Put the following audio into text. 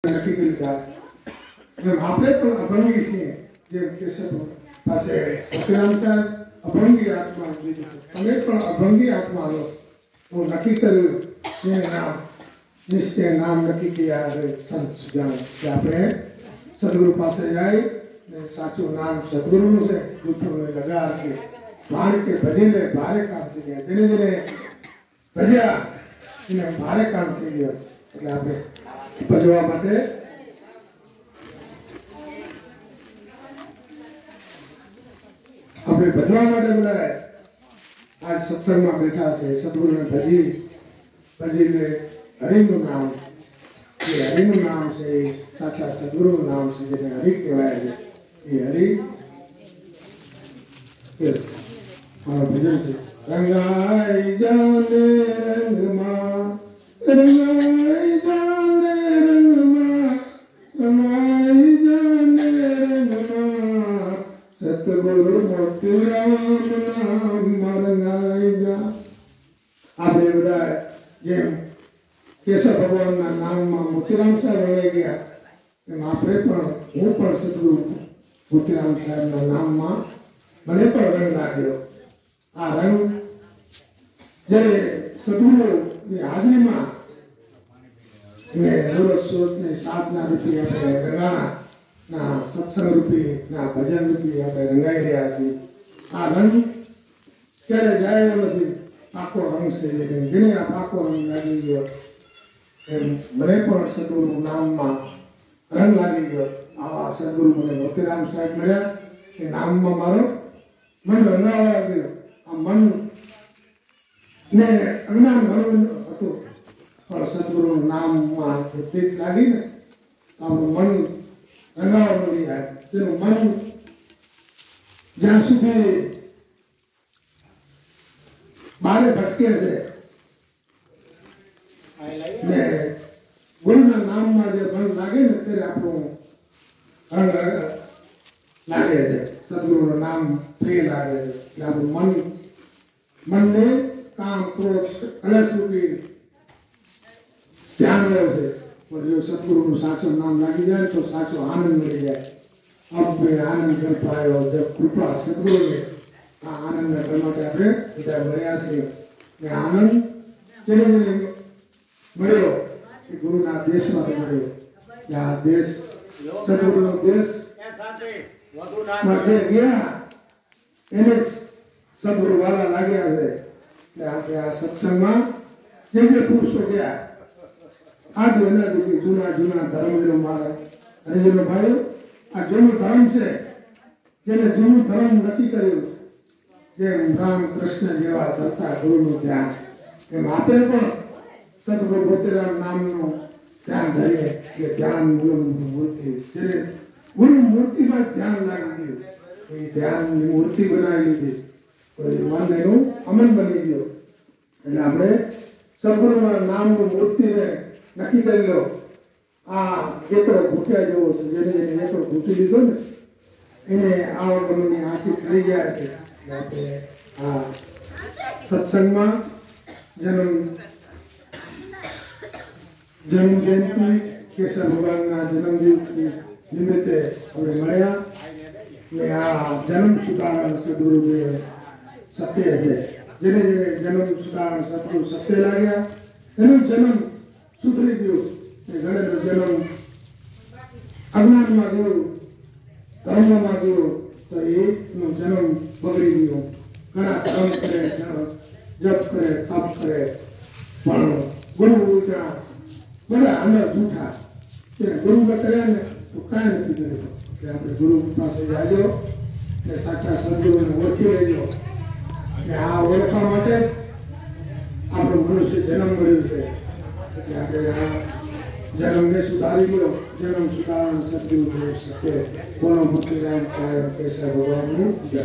નક્કી કરી દીધા એમ આપણે પણ અભંગી છીએ જેમ કેશવ પાસે અખિલાંચાર અભંગી આત્મા દીધું તમે પણ અભંગી આત્મા લો હું નક્કી કર્યું એને નામ નિશ્ચય નામ નક્કી किया है संत सुजान कि આપણે સદગુરુ પાસે જાય ને સાચું નામ સદગુરુનું છે જૂઠું લગા કે ભાણ કે ભજેલે ભારે કામ થઈ ગયા જેને જેને ભજ્યા એને ભારે કામ થઈ ગયા એટલે આપણે ભજવા માટે આપણે ભજવા માટે બધા આજ સત્સંગમાં બેઠા છે સદગુરુને ભજીને હરિનું નામ એ હરિનું નામ છે એ સાચા સદગુરુનું નામ છે જેને હરિ કહેવાય છે એ હરિ મારો ભજન છે રંગાઈ જાને રંગમાં રંગાઈ જાને રંગમાં રમાઈ જાને રંગમાં સતગુરુ મોતીરામ નામ રંગાઈ જા આપણે બધા જેમ કેશવ ભગવાનના નામમાં મોતીરામ સાહેબ રંગાઈ ગયા એમ આપણે પણ હું પણ સદગુરુ મોતીરામ સાહેબના નામમાં મને પણ રંગ લાગ્યો આ રંગ જ્યારે સદગુરુની હાજરીમાં ને રોજ સુરતની સાધના રૂપી આપણે રંગાણાના સત્સંગ રૂપીના ભજન રૂપી આપણે રંગાઈ રહ્યા છીએ આ રંગ ક્યારે જાય એવો નથી પાકો રંગ છે જેને આ પાકો રંગ લાગી ગયો એમ મને પણ સદગુરુ નામમાં રંગ લાગી ગયો આવા સદગુરુ મને મોતીરામ સાહેબ મળ્યા એ નામમાં મારો મન રંગાવા ગયો આ મન ને અજ્ઞાન ઘણું હતું પણ સદગુરુનું નામમાં જે પ્રીત લાગી ને આપણું મન રંગાવા મળી જાય તેનું મન જ્યાં સુધી બારે ભટકે છે ને ગુરુના નામમાં જે મન લાગે ને ત્યારે આપણું રંગ લાગે છે સદગુરુનું નામ પ્રિય લાગે છે એટલે આપણું મનને કામ ક્રોધ કલશ રૂપી ધ્યાન રહે છે પણ જો સદગુરુનું સાચું નામ લાગી જાય તો સાચો આનંદ મળી જાય અબ મેં આનંદ કર પાયો જબ કૃપા સદગુરુને આ આનંદના ઘર માટે આપણે બધા મળ્યા છીએ એ આનંદ જેને જેને મળ્યો એ ગુરુના દેશમાંથી મળ્યો કે આ દેશ સદગુરુનો દેશ માટે ગયા એને સદગુરુ વાળા લાગ્યા છે એટલે આપણે આ સત્સંગમાં જે પુરુષો ગયા આદિ અનાદિથી જૂના ધર્મ મારા હરિજનો ભાઈઓ આ જૂનું ધર્મ છે જેને જૂનું ધર્મ નક્કી કર્યું જેમ રામ કૃષ્ણ જેવા ધરતા ગુરુનું ધ્યાન એમ આપણે પણ સદગુરુ મોતીરામ નામનું ધ્યાન ધરીએ કે ધ્યાન મૂર્તિ જેને ગુરુ મૂર્તિમાં ધ્યાન લાગી ગયું એ ધ્યાનની મૂર્તિ બનાવી લીધી કોઈ મન એનું અમન બની ગયો એટલે આપણે સદગુરુના નામનું મૂર્તિને નક્કી કરી લો આ એકડો ઘૂંટ્યા જેવો છે જેને એકડો ઘૂંટી લીધો ને એને આ મનની આંખી થઈ ગયા છે આપણે આ સત્સંગમાં જન્મ જયંતિ કેશવ ભગવાનના જન્મદિવસ નિમિત્તે આપણે મળ્યા ને આ જન્મ સુધારણ સદગુરુદેવ સત્ય છે જેને જેને જન્મ સુધારણ સદગુરુ સત્ય લાગ્યા એનું જન્મ સુધરી ગયું એ ગણેશનો જન્મ અજ્ઞાનમાં ગયો ધર્મમાં ગયો તો એનો જન્મ બગડી ગયો ઘણા ધર્મ કરે જપ કરે તપ કરે પણ ગુરુ ત્યાં બધા અંદર જૂઠા ગુરુ કર્યા ને તો કાંઈ નથી કર્યું એટલે આપણે ગુરુ પાસે જાજો ને સાચા સદગુરુને ઓળખી લેજો કે આ ઓળખવા માટે આપણું મનુષ્ય જન્મ મળ્યું છે એટલે આપણે આ જન્મને સુધારી લો જન્મ સુધારણ સદગુરુ સત્ય બોલો મોતીરામ સાહેબ કેશવ ભગવાનનું જય.